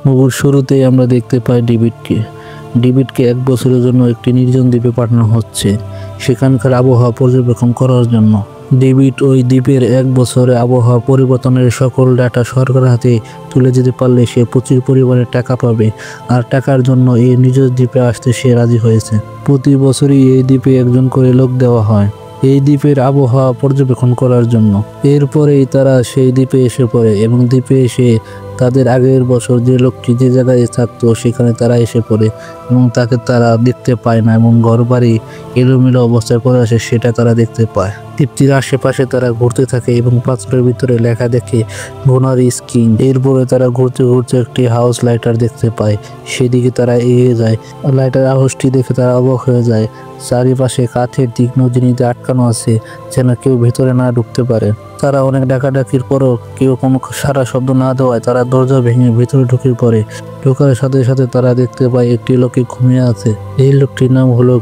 মুভির শুরুতেই আমরা দেখতে পাই ডেভিডকে 1 বছরের জন্য একটি নির্জন দ্বীপে পাঠানো হচ্ছে সেখানকার আবহাওয়া পর্যবেক্ষণ করার জন্য। ডেভিড ওই দ্বীপের 1 বছরে আবহাওয়া পরিবর্তনের সকল ডাটা সরকারের হাতে তুলে দিতে পারলে সে প্রচুর পরিমাণে টাকা পাবে, আর টাকার জন্য এই নিজ দ্বীপে আসতে সে রাজি হয়েছে। প্রতি বছরই এই দ্বীপে একজন করে লোক দেওয়া হয় এই দ্বীপের আবহাওয়া পর্যবেক্ষণ করার জন্য। এরপরেই তারা সেই দ্বীপে এসে পড়ে এবং দ্বীপে এসে তাদের আগের বছর যে লোকটি যে জায়গায় থাকতো সেখানে তারা এসে পড়ে এবং তাকে তারা দেখতে পায় না এবং ঘরবাড়ি এলোমেলো অবস্থায় পড়ে আসে সেটা তারা দেখতে পায়। দ্বীপটির আশেপাশে তারা ঘুরতে থাকে এবং পাথরের ভিতরে লেখা দেখে গোনার স্কিন। এরপরে তারা ঘুরতে ঘুরতে একটি হাউস লাইটার দেখতে পায়, সেদিকে তারা এগিয়ে যায়। লাইটার আওয়াজটি দেখে তারা অবাক হয়ে যায়। চারিপাশে কাঠের তীক্ষ্ণ জিনিসে আটকানো আছে যেন কেউ ভেতরে না ঢুকতে পারে। তারা অনেক ডাকাডাকির পরও কেউ কোনো সারা শব্দ না দেওয়ায় তারা দরজা ভেঙে ভিতরে ঢুকে পড়ে। ঢোকার সাথে সাথে তারা দেখতে পায় একটি লোককে ঘুমিয়ে আছে। এই লোকটির নাম হলো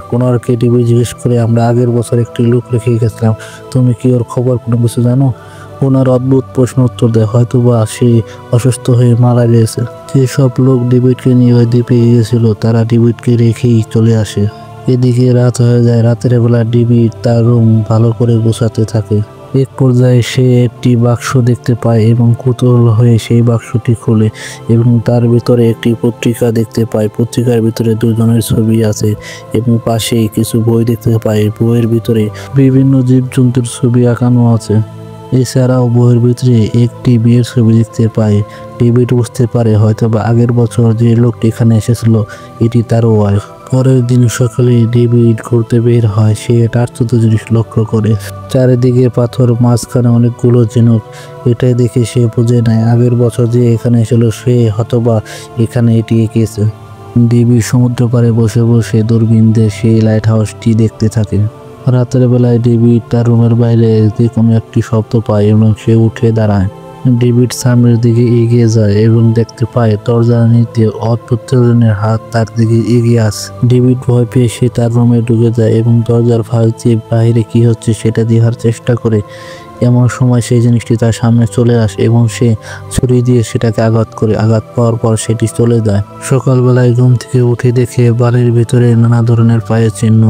কোনারকে টিভি জিজ্ঞেস করে, আমরা আগের বছর একটি লোক রেখে গেছিলাম, তুমি কি ওর খবর কোনো কিছু জানো? কোনার অদ্ভুত প্রশ্ন উত্তর দেয়, হয়তো বা সে অসুস্থ হয়ে মারা গিয়েছে। যেসব লোক ডেভিডকে নিয়ে ওই দ্বীপে গিয়েছিল তারা ডেভিডকে রেখেই চলে আসে। এদিকে রাত হয়ে যায়। রাতের বেলা ডেভিড তার রুম ভালো করে গোছাতে থাকে। এক পর্যায়ে সে একটি বাক্স দেখতে পায় এবং কৌতূহল হয়ে সেই বাক্সটি খোলে এবং তার ভিতরে একটি পত্রিকা দেখতে পায়। পত্রিকার ভিতরে দুজনের ছবি আছে এবং পাশেই কিছু বই দেখতে পায়। বইয়ের ভিতরে বিভিন্ন জীবজন্তুর ছবি আঁকানো আছে। এছাড়াও বইয়ের ভিতরে একটি বিয়ের ছবি দেখতে পায়। ডেভিড বুঝতে পারে হয়তোবা আগের বছর যে লোকটি এখানে এসেছিল এটি তার ওয়াইফ। পরের দিন সকালে ডেভিড ঘুরতে বের হয়। সে একটা আশ্চর্য জিনিস লক্ষ্য করে, চারিদিকে পাথর, মাঝখানে অনেকগুলো ঝিনুক। এটাই দেখে সে বুঝে নেয় আগের বছর যে এখানে এসেছিল সে হয়তোবা এখানে এটি এঁকেছে। ডেভিড সমুদ্র পাড়ে বসে বসে দূরবীন দিয়ে সেই লাইট হাউসটি দেখতে থাকে। রাতের বেলায় ডেভিড তার রুমের বাইরে যে কোনো একটি শব্দ পায় এবং সে উঠে দাঁড়ায়। ডেভিড সামনের দিকে এগিয়ে যায় এবং দেখতে পায় দরজার নিচে অদ্ভুত ধরনের হাত তার দিকে এগিয়ে আসে। ডেভিড ভয় পেয়ে সে তার রুমে ঢুকে যায় এবং দরজার ফাঁক দিয়ে বাইরে কি হচ্ছে সেটা দেখার চেষ্টা করে। এমন সময় সেই জিনিসটি তার সামনে চলে আসে এবং সে ছুরি দিয়ে সেটাকে আঘাত করে। আঘাত পাওয়ার পর সেটি চলে যায়। সকালবেলায় ঘুম থেকে উঠে দেখে বাড়ির ভিতরে নানা ধরনের পায়ের চিহ্ন।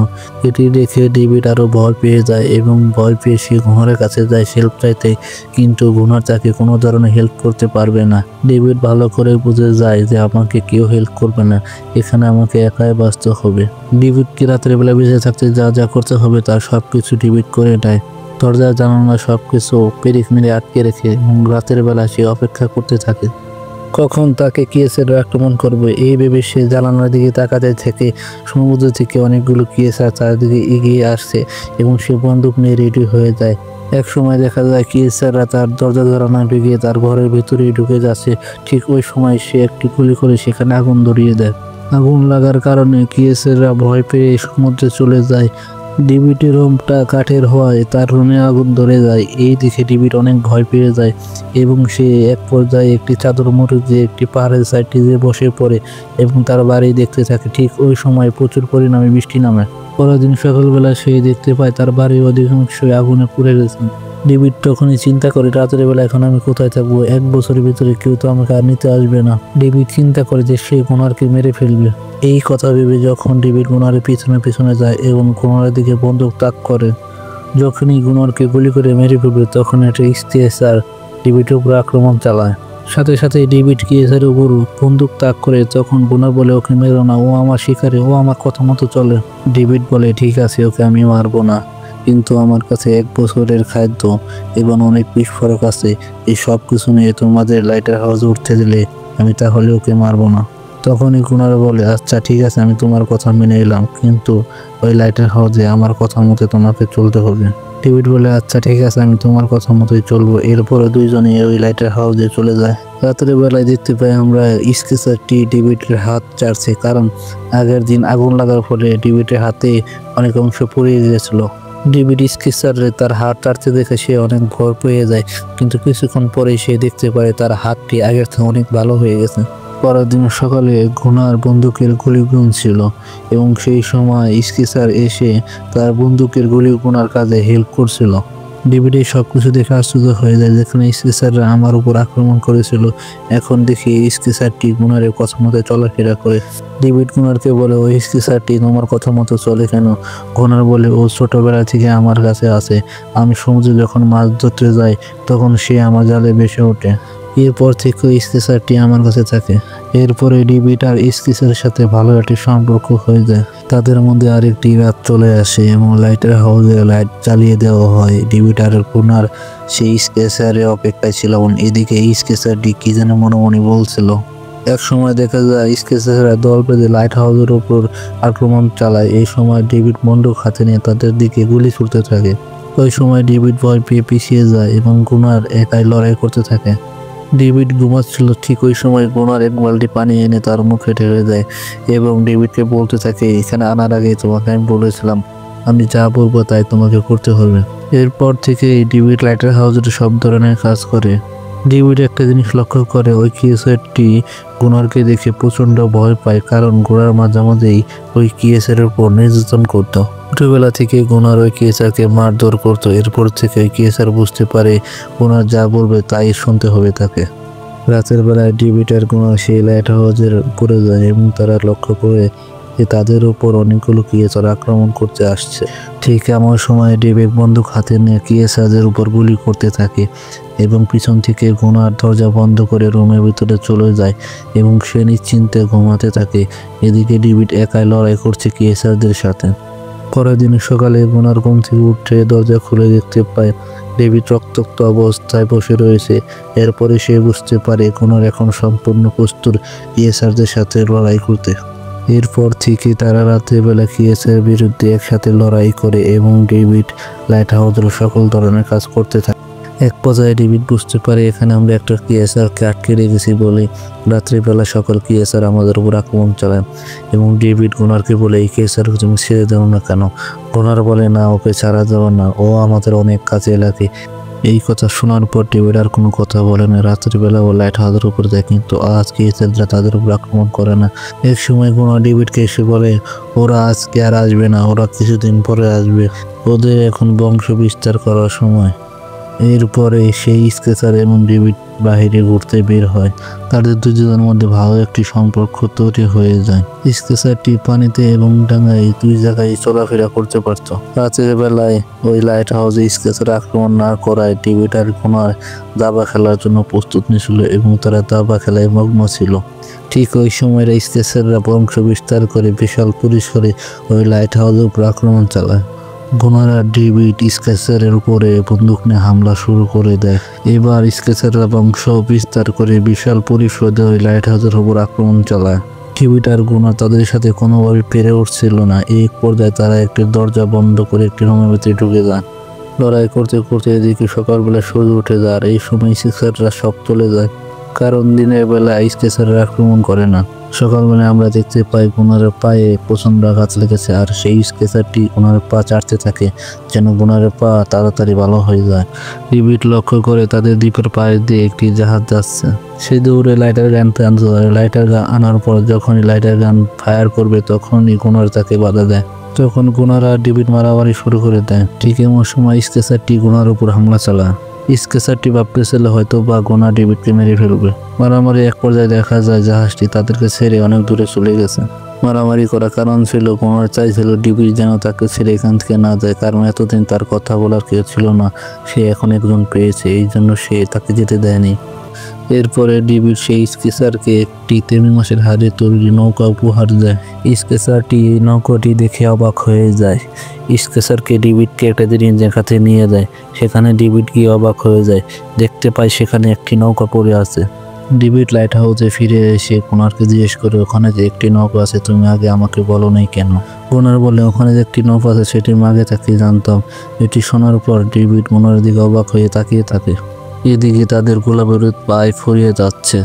এটি দেখে ডেভিড আরো ভয় পেয়ে যায় এবং ভয় পেয়ে সে ঘোড়ার কাছে যায় হেল্প চাইতে, কিন্তু ঘোড়ার তাকে কোনো ধরনের হেল্প করতে পারবে না। ডেভিড ভালো করে বুঝে যায় যে আমাকে কেউ হেল্প করবে না, এখানে আমাকে একাই বাঁচতে হবে। ডেভিডকে রাতের বেলা বেঁচে থাকতে যা যা করতে হবে তার সবকিছু ডেভিড করে নেয়। দরজা জানালা সবকিছু পেরিক মেরে আটকে রেখে এবং রাতের বেলা সে অপেক্ষা করতে থাকে কখন তাকে কিয়েসের আক্রমণ করবে। এই ভেবে সে জানালার দিকে তাকাতে থেকে সমুদ্র থেকে অনেকগুলো কিয়েসার চারিদিকে এগিয়ে আসছে এবং সে বন্দুক নিয়ে রেডি হয়ে যায়। এক সময় দেখা যায় কিয়েসাররা তার দরজা জানালা ঢুকিয়ে তার ঘরের ভিতরেই ঢুকে যাচ্ছে। ঠিক ওই সময় সে একটি গুলি করে সেখানে আগুন ধরিয়ে দেয়। আগুন লাগার কারণে কিয়েসাররা ভয় পেয়ে সমুদ্রে চলে যায়। ডেভিডের রুমটা কাঠের হওয়ায় তার রুমে আগুন ধরে যায়। এই দেখে ডেভিড অনেক ভয় পেয়ে যায় এবং সে এক পর্যায়ে একটি চাদর মুড়ি দিয়ে একটি পাহাড়ের সাইডে দিয়ে বসে পড়ে এবং তার বাড়ি দেখতে থাকে। ঠিক ওই সময় প্রচুর পরিমাণে বৃষ্টি নামে। পরের দিন সকালবেলা সে দেখতে পায় তার বাড়ির অধিকাংশই আগুনে পুড়ে গেছে। ডেভিড তখনই চিন্তা করে রাতের বেলা এখন আমি কোথায় থাকবো, 1 বছরের ভিতরে কেউ তো আমাকে আর নিতে আসবে না। ডেভিড চিন্তা করে যে সে গুনারকে মেরে ফেলবে। এই কথা ভেবে যখন ডেভিড গুনারের পিছনে পিছনে যায় এবং গুনারের দিকে বন্দুক তাক করে, যখনই গুনারকে গুলি করে মেরে ফেলবে তখন একটা কিয়েসার ডেভিডের উপর আক্রমণ চালায়। সাথে সাথে ডেভিড কিয়েসারের উপর বন্দুক তাক করে। তখন গুনার বলে, ওকে মেরো না, ও আমার শিকারে, ও আমার কথা মতো চলে। ডেভিড বলে, ঠিক আছে, ওকে আমি মারবো না, কিন্তু আমার কাছে 1 বছরের খাদ্য এবং অনেক বিস্ফোরক আছে। এই সব কিছু নিয়ে তোমাদের লাইটার হাউসে উঠতে দিলে আমি তাহলে ওকে মারবো না। তখনই কুনার বলে, আচ্ছা ঠিক আছে, আমি তোমার কথা মেনে এলাম, কিন্তু ওই লাইটার হাউসে আমার কথা মতো তোমাকে চলতে হবে। ডেভিড বলে, আচ্ছা ঠিক আছে, আমি তোমার কথা মতোই চলবো। এরপরে দুইজনে ওই লাইটার হাউসে চলে যায়। রাতের বেলায় দেখতে পাই আমরা স্কেচারটি ডেভিডের হাত চাটছে, কারণ আগের দিন আগুন লাগার ফলে ডেভিডের হাতে অনেক অংশ পুড়ে গিয়েছিল। ডেভিড স্কেচারে তার হাত চাটতে দেখে সে অনেক ভয় পেয়ে যায়, কিন্তু কিছুক্ষণ পরেই সে দেখতে পায় তার হাতটি আগের থেকে অনেক ভালো হয়ে গেছে। পরের দিন সকালে গুনার বন্দুকের গুলি ছিল এবং সেই সময় স্কেচার এসে তার বন্দুকের গুলি গুনার কাজে হেল্প করছিল। ডেভিড এই সব কিছু দেখে আশ্চর্য হয়ে যায়। যেখানে স্কেচাররা আমার উপর আক্রমণ করেছিল, এখন দেখি এই স্কেচারটি গুনারের কথা মতো চলাফেরা করে। ডেভিড গুনারকে বলে, ওই স্কেচারটি তোমার কথা মতো চলে কেন? গুনার বলে, ও ছোটবেলা থেকে আমার কাছে আছে। আমি সমুদ্রে যখন মাছ ধরতে যাই তখন সে আমার জালে ভেসে ওঠে। এরপর থেকে ওই স্কেচারটি আমার কাছে থাকে। এরপরে ডেভিড আর স্কেচারের সাথে ভালো একটি সম্পর্ক হয়ে যায়। তাদের মধ্যে আরেকটি রাত চলে আসে এবং লাইটের হাউসে লাইট জ্বালিয়ে দেওয়া হয়। ডেভিড আর গুনার সেই স্কেচারের অপেক্ষায় ছিল। এদিকে এই স্কেচারটি কি যেন মনে মনে বলছিল। এক সময় দেখা যায় স্কেচাররা দল বেঁধে লাইট হাউসের উপর আক্রমণ চালায়। এই সময় ডেভিড বন্দুক হাতে নিয়ে তাদের দিকে গুলি ছুটতে থাকে। ওই সময় ডেভিড ভয় পেয়ে পিছিয়ে যায় এবং গুনার একাই লড়াই করতে থাকে। ডেভিড ঘুমাচ্ছিল, ঠিক ওই সময় গুনার এক বালতি পানি এনে তার মুখে ঢেলে দেয় এবং ডেভিডকে বলতে থাকে, এখানে আনার আগে তোমাকে আমি বলেছিলাম আমি যা বলবো তাই তোমাকে করতে হবে। এরপর থেকে ডেভিড লাইটার হাউসের সব ধরনের কাজ করে। ডেভিড একটা জিনিস লক্ষ্য করে, ওই ক্রিয়েচারটি গুনারকে দেখে প্রচণ্ড ভয় পায়, কারণ গুনার মাঝে মাঝেই ওই ক্রিয়েচারের উপর নির্যাতন করতো। ছোটবেলা থেকে গুনার ওই ক্রিয়েচারকে মারধর করতো। এরপর থেকে ওই ক্রিয়েচার বুঝতে পারে গুনার যা বলবে তাই শুনতে হবে তাকে। রাতের বেলায় ডেভিড আর গুনার সেই লাইট হাউসের উপরে যায় এবং তারা লক্ষ্য করে যে তাদের উপর অনেকগুলো ক্রিয়েচার আক্রমণ করতে আসছে। ঠিক এমন সময় ডেভিড বন্দুক হাতে নিয়ে ক্রিয়েচারদের উপর গুলি করতে থাকে এবং পিছন থেকে গুনার দরজা বন্ধ করে রুমের ভিতরে চলে যায় এবং সে নিশ্চিন্তে ঘুমাতে থাকে। এদিকে ডেভিড একাই লড়াই করছে ক্রিয়েচারদের সাথে। পরের দিন সকালে গুনার ঘুম থেকে উঠে দরজা খুলে দেখতে পায় ডেভিড রক্তাক্ত অবস্থায় বসে রয়েছে। এরপরে সে বুঝতে পারে গুনার এখন সম্পূর্ণ প্রস্তুত ক্রিয়েচারদের সাথে লড়াই করতে। এরপর থেকে তারা রাতের বেলা ক্রিয়েচারের বিরুদ্ধে একসাথে লড়াই করে এবং ডেভিড লাইট হাউসের সকল ধরনের কাজ করতে থাকে। এক পর্যায়ে ডেভিড বুঝতে পারে এখানে আমরা একটা ক্রিয়েচারকে আটকে রেখেছি বলে রাত্রিবেলা সকল ক্রিয়েচার আমাদের উপর আক্রমণ চালায় এবং ডেভিড গুনারকে বলে, এই ক্রিয়েচারকে তুমি ছেড়ে দাও না কেন? গুনার বলে, না, ওকে ছাড়া যাবে না, ও আমাদের অনেক কাজে লাগে। এই কথা শোনার পর ডেভিড আর কোনো কথা বলে না। রাত্রিবেলা ও লাইট হাউসের উপর যায়, কিন্তু আজ ক্রিয়েচাররা তাদের উপর আক্রমণ করে না। এক সময় গুনার ডেভিডকে এসে বলে, ওরা আজকে আর আসবে না, ওরা কিছুদিন পরে আসবে, ওদের এখন বংশ বিস্তার করার সময়। এরপরে সেই স্কেচার এবং ডেভিড বাহিরে ঘুরতে বের হয়। তাদের দুজনের মধ্যে ভালো একটি সম্পর্ক তৈরি হয়ে যায়। স্কেচারটি পানিতে এবং ডাঙায় দুই জায়গায় চলাফেরা করতে পারত। রাতের বেলায় ওই লাইট হাউসে স্কেচার আক্রমণ না করায় ডেভিড আর গুনার দাবা খেলার জন্য প্রস্তুত নিয়েছিল এবং তারা দাবা খেলায় মগ্ন ছিল। ঠিক ওই সময় স্কেচাররা বংশ বিস্তার করে বিশাল পরিসরে ওই লাইট হাউসের উপর আক্রমণ চালায়। গুনার আর ডেভিড স্কেচারের উপরে বন্দুক নিয়ে হামলা শুরু করে দেয়। এবার স্কেচাররা বংশ বিস্তার করে বিশাল পরিসরে ওই লাইট হাউসের উপর আক্রমণ চালায়। ডেভিড আর গুনার তাদের সাথে কোনোভাবে পেরে উঠছিল না। এই পর্যায়ে তারা একটি দরজা বন্ধ করে একটি রুমের ভিতরে ঢুকে যান। লড়াই করতে করতে এদিকে সকালবেলা সূর্য উঠে যায়। এই সময় স্কেচাররা সব চলে যায়, কারণ দিনের বেলা স্কেচাররা আক্রমণ করে না। সকালবেলা আমরা দেখতে পাই গুনারের পায়ে প্রচণ্ড আঘাত লেগেছে আর সেই স্কেচারটি গুনারের পা চাটতে থাকে যেন গুনারের পা তাড়াতাড়ি ভালো হয়ে যায়। ডেভিড লক্ষ্য করে তাদের দ্বীপের পায়ে দিয়ে একটি জাহাজ যাচ্ছে। সে দৌড়ে লাইটার গান আনতে পারে। লাইটার গান আনার পর যখনই লাইটার গান ফায়ার করবে তখনই গুনার তাকে বাধা দেয়। তখন গুনার আর ডেভিড মারামারি শুরু করে দেয়। ঠিক এমন সময় স্কেচারটি গুনার উপর হামলা চালায়। স্কেচারটি ভাবতেছিল হয়তো বা গুনার ডেভিডকে মেরে ফেলবে। মারামারি এক পর্যায়ে দেখা যায় জাহাজটি তাদেরকে ছেড়ে অনেক দূরে চলে গেছে। মারামারি করার কারণ ছিল গুনার চাইছিল ডেভিড যেন তাকে ছেড়ে এখান থেকে না যায়, কারণ এতদিন তার কথা বলার কেউ ছিল না। সে এখন একজন পেয়েছে, এই জন্য সে তাকে যেতে দেয়নি। এরপরে ডেভিড সেই স্কেচারকে একটি তেমি মাছের হাড়ে তৈরি নৌকা উপহার দেয়। স্কেচারটি এই নৌকাটি দেখে অবাক হয়ে যায়। স্কেচারকে ডেভিডকে একটা জিনিস দেখাতে নিয়ে যায়। সেখানে ডেভিড গিয়ে অবাক হয়ে যায়, দেখতে পায় সেখানে একটি নৌকা পড়ে আছে। ডেভিড লাইট হাউসে ফিরে এসে গুনারকে জিজ্ঞেস করে, ওখানে যে একটি নৌকা আছে তুমি আগে আমাকে বলো নাই কেন? গুনার বলে, ওখানে যে একটি নৌকা আছে সেটি আগে তাকে জানতাম। এটি শোনার পর ডেভিড গুনারের দিকে অবাক হয়ে তাকিয়ে থাকে। এদিকে তাদের গোলাবারুদ পায়ে ফুরিয়ে যাচ্ছে।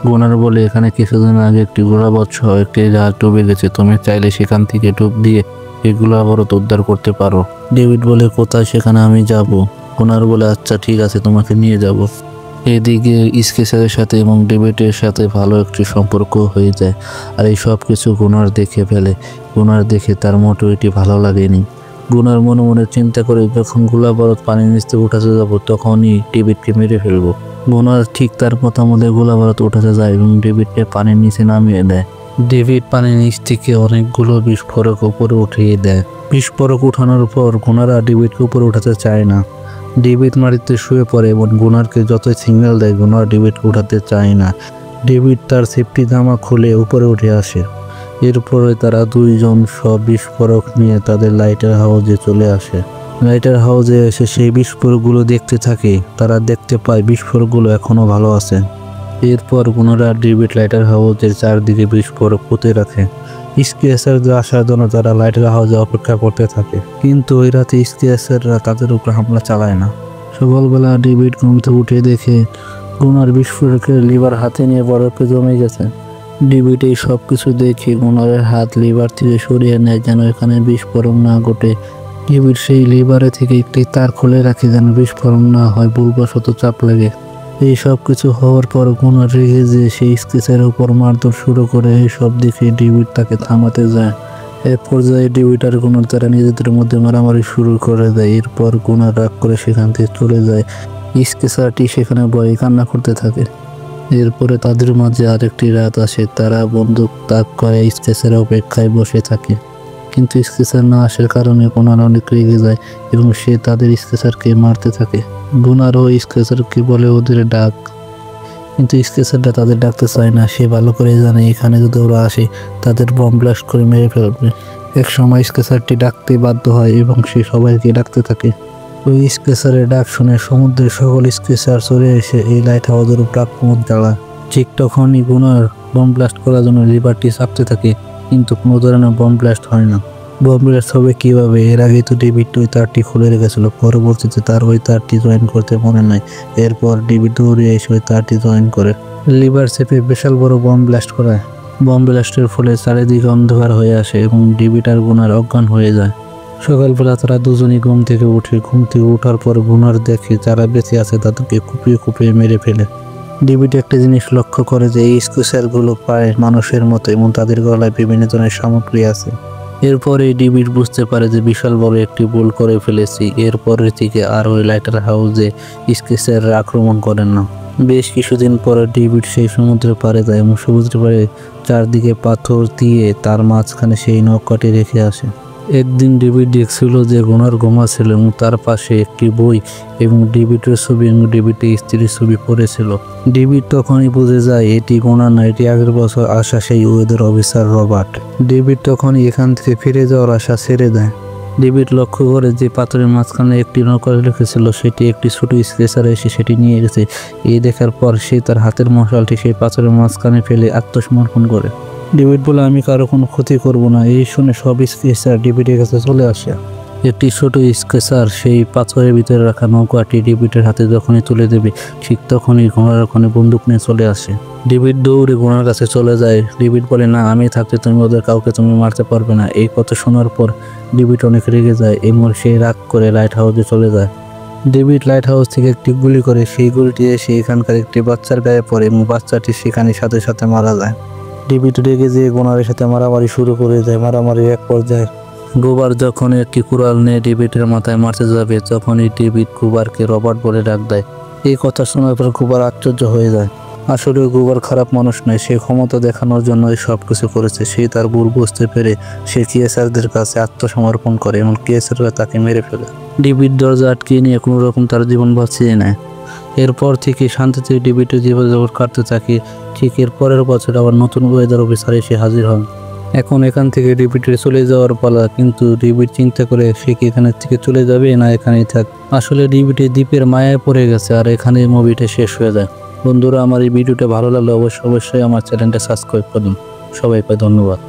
গুনার বলে, এখানে কিছুদিন আগে একটি গোলাবারুদ সহ একটি জাহাজ ডুবে গেছে, তুমি চাইলে সেখান থেকে ডুব দিয়ে এই গোলাবারুদ উদ্ধার করতে পারো। ডেভিড বলে, কোথায়? সেখানে আমি যাব। গুনার বলে, আচ্ছা ঠিক আছে, তোমাকে নিয়ে যাব। এদিকে স্কেচারের সাথে এবং ডেভিডের সাথে ভালো একটি সম্পর্ক হয়ে যায় আর এই সব কিছু গুনার দেখে ফেলে। গুনার দেখে তার মোটেও এটি ভালো লাগেনি। গুনার মনে মনে চিন্তা করে যখন গোলাবারুদ পানির নিচে উঠাতে যাব তখনই ডেভিডকে মেরে ফেলবো। গুনার ঠিক তার কথা মতো গোলাবারুদ উঠাতে যায় এবং ডেভিডকে পানির নিচে নামিয়ে দেয়। ডেভিড পানির নিচ থেকে অনেকগুলো বিস্ফোরক উপরে উঠিয়ে দেয়। বিস্ফোরক উঠানোর পর গুনারা ডেভিডকে উপরে উঠাতে চায় না। ডেভিড মাটিতে শুয়ে পড়ে এবং গুনারকে যতই সিগন্যাল দেয় গুনার ডেভিডকে উঠাতে চায় না। ডেভিড তার সেফটি জামা খুলে উপরে উঠে আসে। এরপরে তারা দুইজন সব বিস্ফোরক নিয়ে তাদের লাইটার হাউসে চলে আসে। লাইটার হাউসে এসে সেই বিস্ফোরকগুলো দেখতে থাকে। তারা দেখতে পায় বিস্ফোরকগুলো এখনো ভালো আছে। এরপর গুনারা ডেভিড লাইটার হাউসের চারদিকে বিস্ফোরক পুঁতে রাখে। স্কেচারদের আসার জন্য তারা লাইটার হাউসে অপেক্ষা করতে থাকে, কিন্তু ওই রাতে স্কেচাররা তাদের উপর হামলা চালায় না। সকালবেলা ডেভিড ঘুম থেকে উঠে দেখে গুনার বিস্ফোরকের লিভার হাতে নিয়ে বরফে জমে গেছে। ডেভিড এই সব কিছু দেখে গুনারের হাত লিভার থেকে সরিয়ে নেয় যেন এখানে বিস্ফোরণ না ঘটে। ডেভিড সেই লিভারে থেকে একটি তার খুলে রাখে যেন বিস্ফোরণ না হয়, ভুলবশত চাপ লাগে। এই সব কিছু হওয়ার পর গুনার রেগে যে সেই স্কেচের উপর মারধর শুরু করে। এই সব দেখে ডেভিড তাকে থামাতে যায়। এক পর্যায়ে ডেভিড আর গুনার তারা নিজেদের মধ্যে মারামারি শুরু করে দেয়। এরপর গুনার রাগ করে সেখান থেকে চলে যায়। স্কেচারটি সেখানে ভয়ে কান্না করতে থাকে। এরপরে তাদের মাঝে আরেকটি রাত আসে। তারা বন্দুক তাক করে স্কেচের অপেক্ষায় বসে থাকে, কিন্তু স্কেচার না আসার কারণে গুনার অনেক রেগে যায় এবং সে তাদের স্কেচারকে মারতে থাকে। গুনারও স্কেচারকে বলে ওদের ডাক, কিন্তু স্কেচারটা তাদের ডাকতে চায় না। সে ভালো করে জানে এখানে যদি ওরা আসে তাদের বম ব্লাস্ট করে মেরে ফেলবে। এক সময় স্কেচারটি ডাকতে বাধ্য হয় এবং সে সবাইকে ডাকতে থাকে। ওই স্কেচারের ডাক শুনে সমুদ্রের সকল স্কেচার চলে এসে এই লাইট হাউসের উপর আক্রমণ চালায়। ঠিক তখনই গুনার বম ব্লাস্ট করার জন্য লিভারটি চাপতে থাকে, কিন্তু কোনো ধরনের বম ব্লাস্ট হয় না। বম ব্লাস্ট হবে কীভাবে? এর আগে তো ডেভিড ওই তারটি খুলে রেখেছিল, পরবর্তীতে তার ওই তারটি জয়েন করতে মনে নাই। এরপর ডেভিড দৌড়ে এসে ওই তারটি জয়েন করে লিভার চেপে বিশাল বড় বম ব্লাস্ট করায়। বম ব্লাস্টের ফলে চারিদিকে অন্ধকার হয়ে আসে এবং ডেভিড আর গুনার অজ্ঞান হয়ে যায়। সকালবেলা তারা দুজনই ঘুম থেকে উঠে। ঘুম থেকে ওঠার পর গুনার দেখে যারা বেঁচে আছে তাদেরকে কুপিয়ে কুপিয়ে মেরে ফেলে। ডেভিড একটা জিনিস লক্ষ্য করে যে এই স্কেচারগুলো প্রায় মানুষের মতো এবং তাদের গলায় বিভিন্ন ধরনের সামগ্রী আছে। এরপরে ডেভিড বুঝতে পারে যে বিশাল বড় একটি ভুল করে ফেলেছি। এরপরের থেকে আর ওই লাইটার হাউসে স্কেচাররা আক্রমণ করেন না। বেশ কিছুদিন পরে ডেভিড সেই সমুদ্রের পাড়ে যায় এবং সমুদ্রের পাড়ে চারদিকে পাথর দিয়ে তার মাঝখানে সেই নৌকাটি রেখে আসে। একদিন ডেভিড দেখছিল যে গুনার ঘুমাচ্ছিল এবং তার পাশে একটি বই এবং ডেভিডের ছবি এবং ডেভিডের স্ত্রীর ছবি পড়েছিল। ডেভিড তখনই বুঝে যায় এটি গুনার না, এটি আগের বছর আসা সেই ওয়েদার অফিসার রবার্ট। ডেভিড তখনই এখান থেকে ফিরে যাওয়ার আশা ছেড়ে দেয়। ডেভিড লক্ষ্য করে যে পাথরের মাঝখানে একটি নৌকা রেখেছিল সেটি একটি ছোট স্কেচার এসে সেটি নিয়ে গেছে। এই দেখার পর সে তার হাতের মশালটি সেই পাথরের মাঝখানে ফেলে আত্মসমর্পণ করে। ডেভিড বলে আমি কারো কোনো ক্ষতি করব না। এই শুনে সব স্কেচার ডেভিডের কাছে চলে আসে। একটি ছোট স্কেচার সেই পাথরের ভিতরে রাখা নৌকাটি ডেভিডের হাতে যখনই তুলে দেবে ঠিক তখনই ঘোড়ার ওখানে বন্দুক নিয়ে চলে আসে। ডেভিড দৌড়ে ঘোড়ার কাছে চলে যায়। ডেভিড বলে না, আমি থাকতে তুমি ওদের কাউকে তুমি মারতে পারবে না। এই কথা শোনার পর ডেভিড অনেক রেগে যায় এবং সে রাগ করে লাইট হাউসে চলে যায়। ডেভিড লাইট হাউস থেকে একটি গুলি করে সেই গুলিটি এসে এখানকার একটি বাচ্চার গায়ে পড়ে এবং বাচ্চাটি সেখানে সাথে সাথে মারা যায়। ডেভিড রেগে যেয়ে গুনারের সাথে মারামারি শুরু করে দেয়। মারামারির এক পর্যায়ে গোবার যখন একটি কুড়াল নিয়ে ডেভিডের মাথায় মারতে যাবে তখনই ডেভিড গোবারকে রবার্ট বলে ডাক দেয়। এই কথা শোনার পর গোবার আশ্চর্য হয়ে যায়। আসলে গোবার খারাপ মানুষ নয়, সে ক্ষমতা দেখানোর জন্য সব কিছু করেছে। সে তার ভুল বুঝতে পেরে সে কেসারদের কাছে আত্মসমর্পণ করে এবং কেসাররা তাকে মেরে ফেলে। ডেভিড দরজা আটকে নিয়ে কোনো রকম তার জীবন বাঁচিয়ে নেয়। এরপর থেকে শান্তিতে ডেভিডের জীবনযাপন কাটতে থাকে। ঠিক এর পরের বছর আবার নতুন ওয়েদার অফিসার এসে হাজির হন। এখন এখান থেকে ডেভিডের চলে যাওয়ার পালা, কিন্তু ডেভিড চিন্তা করে সে কি এখান থেকে চলে যাবে না এখানেই থাক। আসলে ডেভিডের দ্বীপের মায়ায় পড়ে গেছে আর এখানে মুভিটা শেষ হয়ে যায়। বন্ধুরা, আমার এই ভিডিওটা ভালো লাগলে অবশ্যই আমার চ্যানেলটা সাবস্ক্রাইব করুন। সবাইকে ধন্যবাদ।